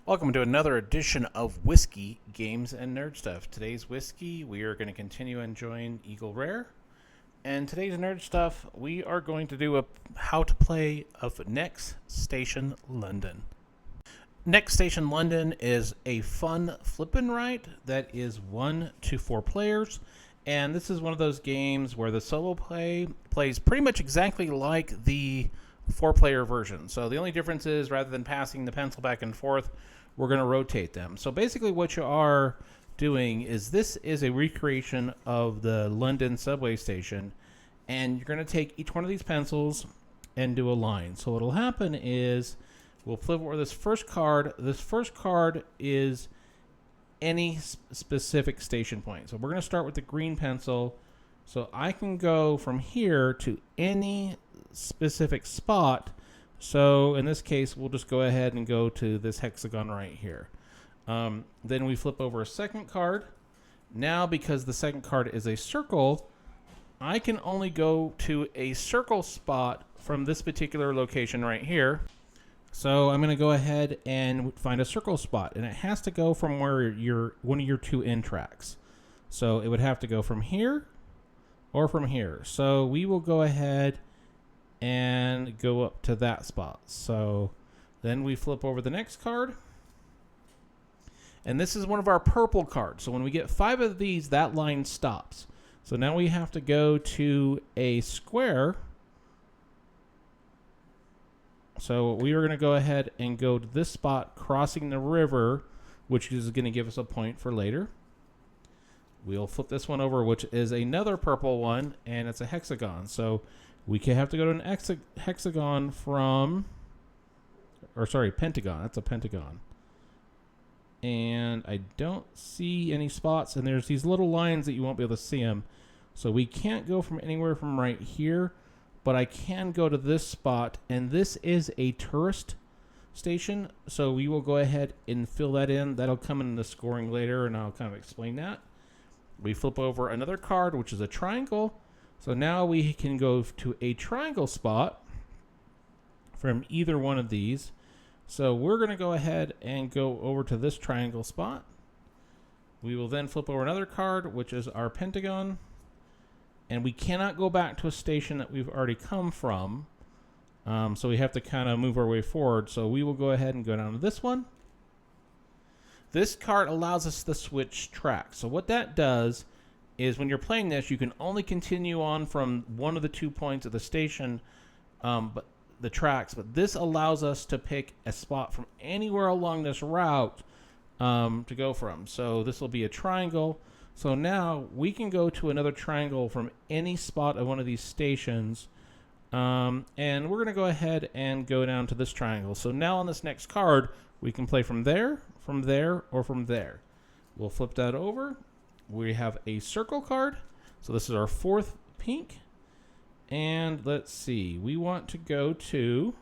Welcome to another edition of Whiskey, Games, and Nerd Stuff. Today's whiskey, we are going to continue enjoying Eagle Rare. And today's nerd stuff, we are going to do a how to play of Next Station London. Next Station London is a fun flip and write that is 1 to 4 players. And this is one of those games where the solo play plays pretty much exactly like the 4-player version. So the only difference is rather than passing the pencil back and forth, we're going to rotate them. So basically what you are doing is this is a recreation of the London subway station, and you're going to take each one of these pencils and do a line. So what'll happen is we'll flip over this first card. This first card is any specific station point. So we're going to start with the green pencil. So I can go from here to any specific spot. So in this case, we'll just go ahead and go to this hexagon right here. Then we flip over a second card. Now, because the second card is a circle, I can only go to a circle spot from this particular location right here. So I'm going to go ahead and find a circle spot, and it has to go from where one of your two end tracks. So it would have to go from here or from here. So we will go ahead and go up to that spot. So then we flip over the next card. And this is one of our purple cards. So when we get 5 of these, that line stops. So now we have to go to a square. So we are going to go ahead and go to this spot crossing the river, which is going to give us a point for later. We'll flip this one over, which is another purple one, and it's a hexagon. So we can have to go to an hexagon from, or sorry, pentagon. That's a pentagon. And I don't see any spots, and there's these little lines that you won't be able to see them. So we can't go from anywhere from right here, but I can go to this spot, and this is a tourist station. So we will go ahead and fill that in. That'll come in the scoring later, and I'll kind of explain that. We flip over another card, which is a triangle. So now we can go to a triangle spot from either one of these. So we're going to go ahead and go over to this triangle spot. We will then flip over another card, which is our pentagon. And we cannot go back to a station that we've already come from. So we have to kind of move our way forward. So we will go ahead and go down to this one. This card allows us to switch tracks. So what that does is when you're playing this, you can only continue on from one of the 2 points of the station, but the tracks. But this allows us to pick a spot from anywhere along this route to go from. So this will be a triangle. So now we can go to another triangle from any spot of one of these stations. And we're going to go ahead and go down to this triangle. So now on this next card, we can play from there, or from there. We'll flip that over. We have a circle card. So this is our 4th pink. And let's see. We want to go to...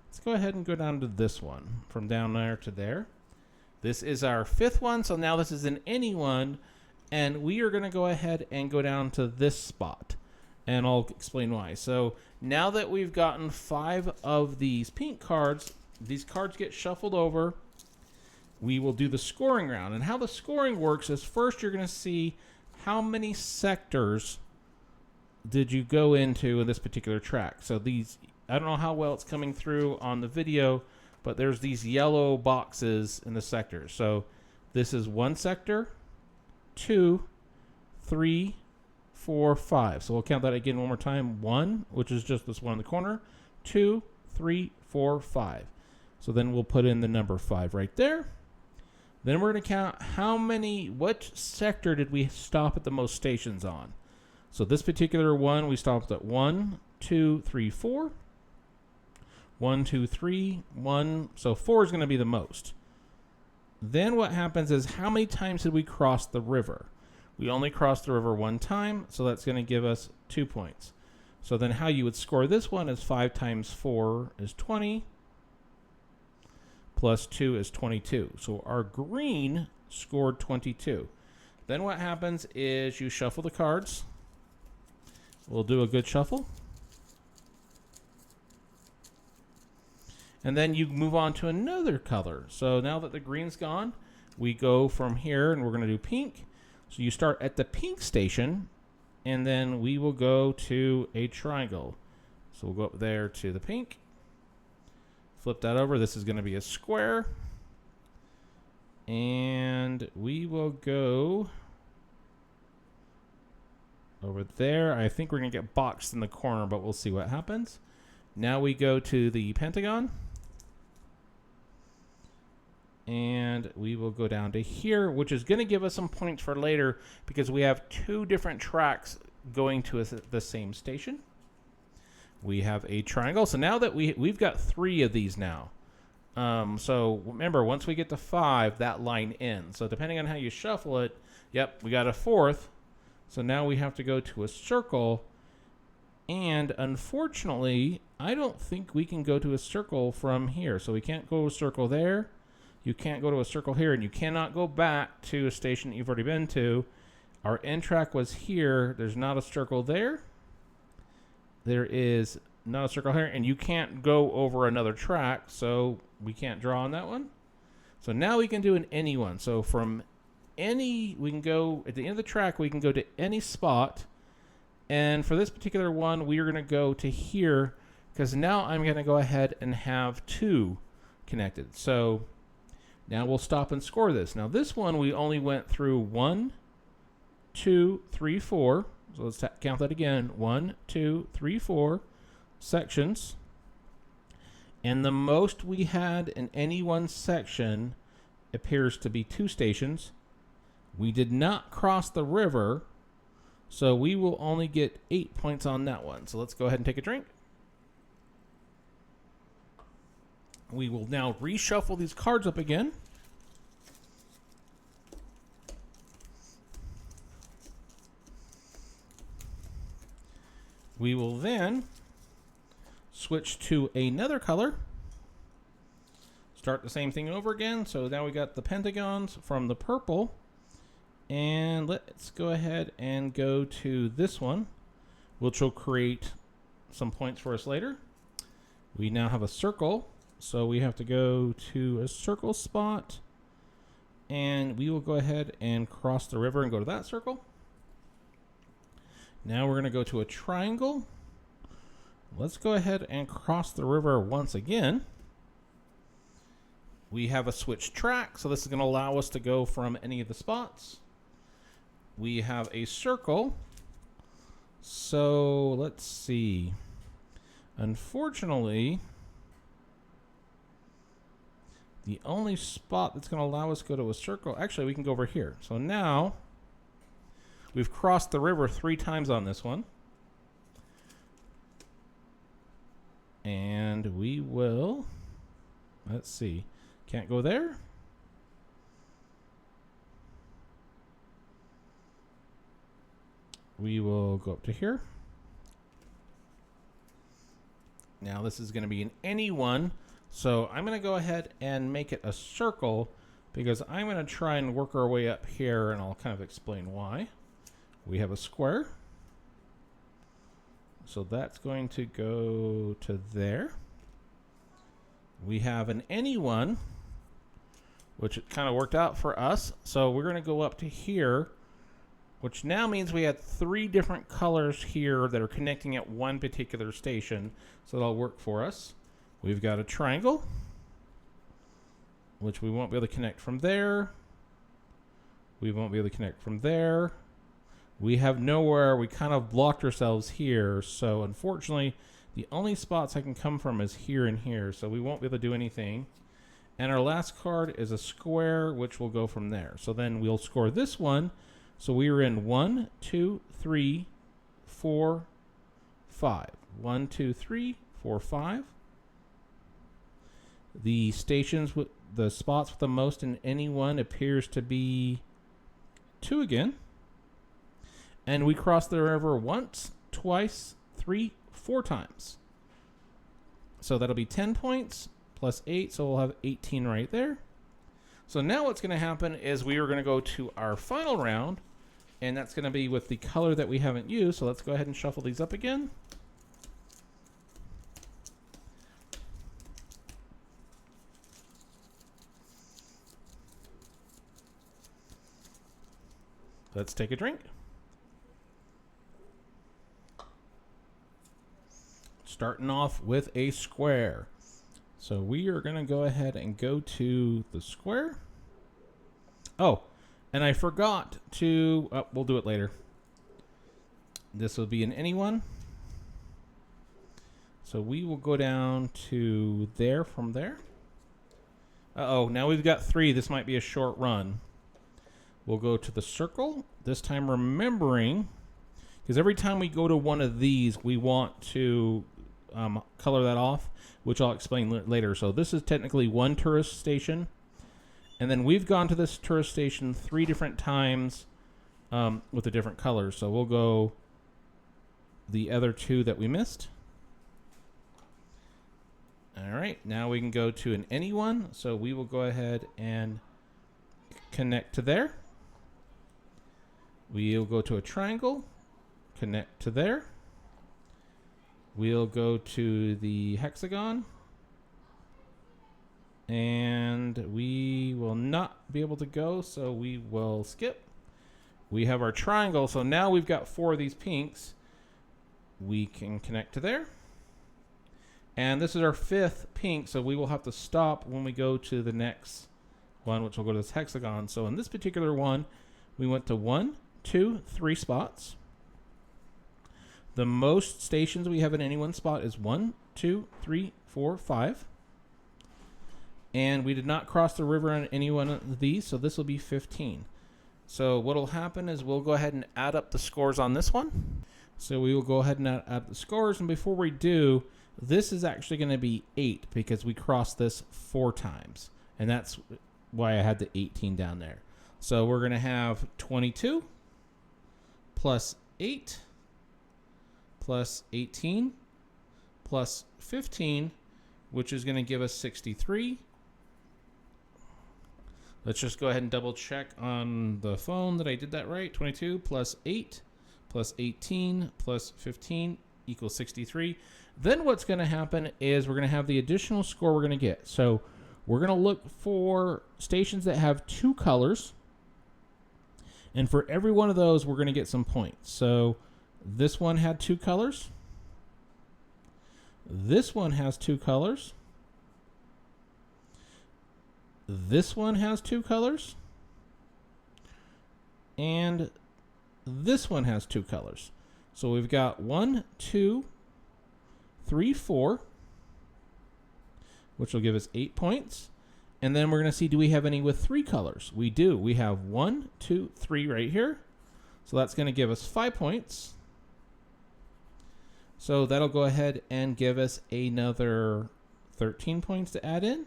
Let's go ahead and go down to this one. From down there to there. This is our 5th one. So now this is an any one. And we are going to go ahead and go down to this spot. And I'll explain why. So now that we've gotten 5 of these pink cards, these cards get shuffled over. We will do the scoring round. And how the scoring works is first you're going to see how many sectors did you go into in this particular track. So these, I don't know how well it's coming through on the video, but there's these yellow boxes in the sectors. So this is 1 sector, 2, 3, 4, 5. So we'll count that again one more time. 1, which is just this one in the corner. 2, 3, 4, 5. So then we'll put in the number 5 right there. Then we're going to count what sector did we stop at the most stations on. So this particular one, we stopped at 1, 2, 3, 4. 1, 2, 3, 1. So 4 is going to be the most. Then what happens is how many times did we cross the river? We only crossed the river 1 time, so that's going to give us 2 points. So then how you would score this one is 5 times 4 is 20. Plus 2 is 22. So our green scored 22. Then what happens is you shuffle the cards. We'll do a good shuffle. And then you move on to another color. So now that the green's gone, we go from here and we're going to do pink. So you start at the pink station, and then we will go to a triangle. So we'll go up there to the pink. Flip that over. This is going to be a square. And we will go over there. I think we're going to get boxed in the corner, but we'll see what happens. Now we go to the pentagon. And we will go down to here, which is going to give us some points for later because we have two different tracks going to the same station. We have a triangle. So now that we've got 3 of these now. So remember, once we get to 5, that line ends. So depending on how you shuffle it, yep, we got a 4th. So now we have to go to a circle. And unfortunately, I don't think we can go to a circle from here. So we can't go to a circle there. You can't go to a circle here, and you cannot go back to a station that you've already been to. Our end track was here. There's not a circle there. There is not a circle here, and you can't go over another track, so we can't draw on that one. So now we can do an any one. So from any, we can go at the end of the track, we can go to any spot. And for this particular one, we are going to go to here because now I'm going to go ahead and have 2 connected. So now we'll stop and score this. Now this one we only went through 1, 2, 3, 4. So let's count that again. 1, 2, 3, 4 sections. And the most we had in any one section appears to be 2 stations. We did not cross the river, so we will only get 8 points on that one. So let's go ahead and take a drink. We will now reshuffle these cards up again. We will then switch to another color. Start the same thing over again. So now we got the pentagons from the purple. And let's go ahead and go to this one, which will create some points for us later. We now have a circle. So we have to go to a circle spot, and we will go ahead and cross the river and go to that circle. Now we're going to go to a triangle. Let's go ahead and cross the river once again. We have a switch track, so this is going to allow us to go from any of the spots. We have a circle. So let's see. Unfortunately, the only spot that's going to allow us to go to a circle, actually, we can go over here. So now we've crossed the river 3 times on this one. And we will, let's see, can't go there. We will go up to here. Now this is going to be an any one. So I'm going to go ahead and make it a circle because I'm going to try and work our way up here, and I'll kind of explain why. We have a square. So that's going to go to there. We have an any one, which it kind of worked out for us. So we're going to go up to here, which now means we had 3 different colors here that are connecting at one particular station. So that'll work for us. We've got a triangle, which we won't be able to connect from there. We won't be able to connect from there. We have nowhere. We kind of blocked ourselves here. So unfortunately, the only spots I can come from is here and here. So we won't be able to do anything. And our last card is a square, which will go from there. So then we'll score this one. So we were in 1, 2, 3, 4, 5. 1, 2, 3, 4, 5. The stations with the spots with the most in any one appears to be 2 again. And we crossed the river once, twice, 3, 4 times. So that'll be 10 points plus 8, so we'll have 18 right there. So now what's going to happen is we are going to go to our final round, and that's going to be with the color that we haven't used. So let's go ahead and shuffle these up again. Let's take a drink. Starting off with a square. So we are going to go ahead and go to the square. Oh, and I forgot to... Oh, we'll do it later. This will be an anyone. So we will go down to there from there. Uh-oh, now we've got 3. This might be a short run. We'll go to the circle. This time remembering, because every time we go to one of these, we want to color that off, which I'll explain later. So this is technically one tourist station. And then we've gone to this tourist station 3 different times with the different colors. So we'll go the other 2 that we missed. All right, now we can go to an anyone. So we will go ahead and connect to there. We'll go to a triangle, connect to there. We'll go to the hexagon. And we will not be able to go, so we will skip. We have our triangle, so now we've got 4 of these pinks. We can connect to there. And this is our 5th pink, so we will have to stop when we go to the next one, which will go to this hexagon. So in this particular one, we went to 1, 2, 3 spots. The most stations we have in any one spot is 1, 2, 3, 4, 5. And we did not cross the river on any one of these, so this will be 15. So what will happen is we'll go ahead and add up the scores on this one. So we will go ahead and add the scores, and before we do, this is actually going to be 8 because we crossed this 4 times. And that's why I had the 18 down there. So we're going to have 22 plus 8 plus 18 plus 15, which is going to give us 63. Let's just go ahead and double check on the phone that I did that right. 22 plus 8 plus 18 plus 15 equals 63. Then what's going to happen is we're going to have the additional score we're going to get. So we're going to look for stations that have 2 colors. And for every one of those, we're going to get some points. So this one had 2 colors. This one has 2 colors. This one has 2 colors. And this one has 2 colors. So we've got 1, 2, 3, 4, which will give us 8 points. And then we're going to see, do we have any with 3 colors? We do. We have 1, 2, 3 right here. So that's going to give us 5 points. So that'll go ahead and give us another 13 points to add in.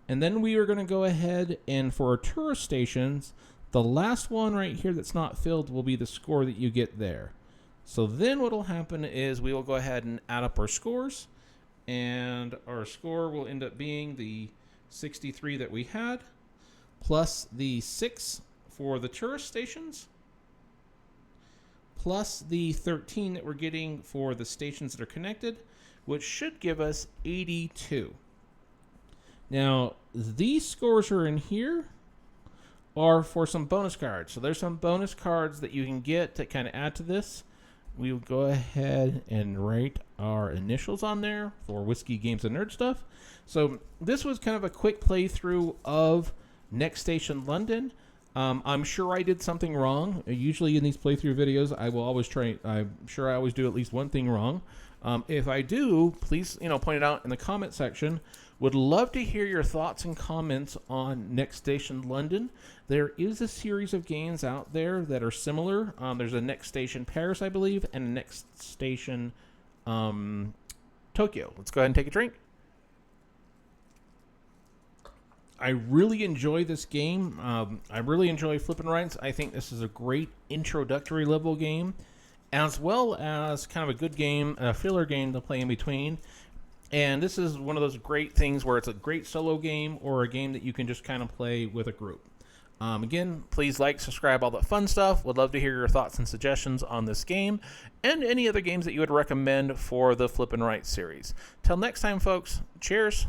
And then we are going to go ahead and for our tourist stations, the last one right here that's not filled will be the score that you get there. So then what will happen is we will go ahead and add up our scores. And our score will end up being the 63 that we had, plus the 6 for the tourist stations, plus the 13 that we're getting for the stations that are connected, which should give us 82. Now, these scores are in here are for some bonus cards. So there's some bonus cards that you can get to kind of add to this. We'll go ahead and write our initials on there for Whiskey Games and Nerd Stuff. So this was kind of a quick playthrough of Next Station London. I'm sure I did something wrong. Usually in these playthrough videos, I will always try. I'm sure I always do at least one thing wrong. If I do, please point it out in the comment section. Would love to hear your thoughts and comments on Next Station London. There is a series of games out there that are similar. There's a Next Station Paris, I believe, and a Next Station Tokyo. Let's go ahead and take a drink. I really enjoy this game. I really enjoy Flippin' Rights. I think this is a great introductory level game, as well as kind of a good game, a filler game to play in between. And this is one of those great things where it's a great solo game or a game that you can just kind of play with a group. Again, please like, subscribe, all that fun stuff. Would love to hear your thoughts and suggestions on this game and any other games that you would recommend for the Flippin' Rights series. Till next time, folks, cheers.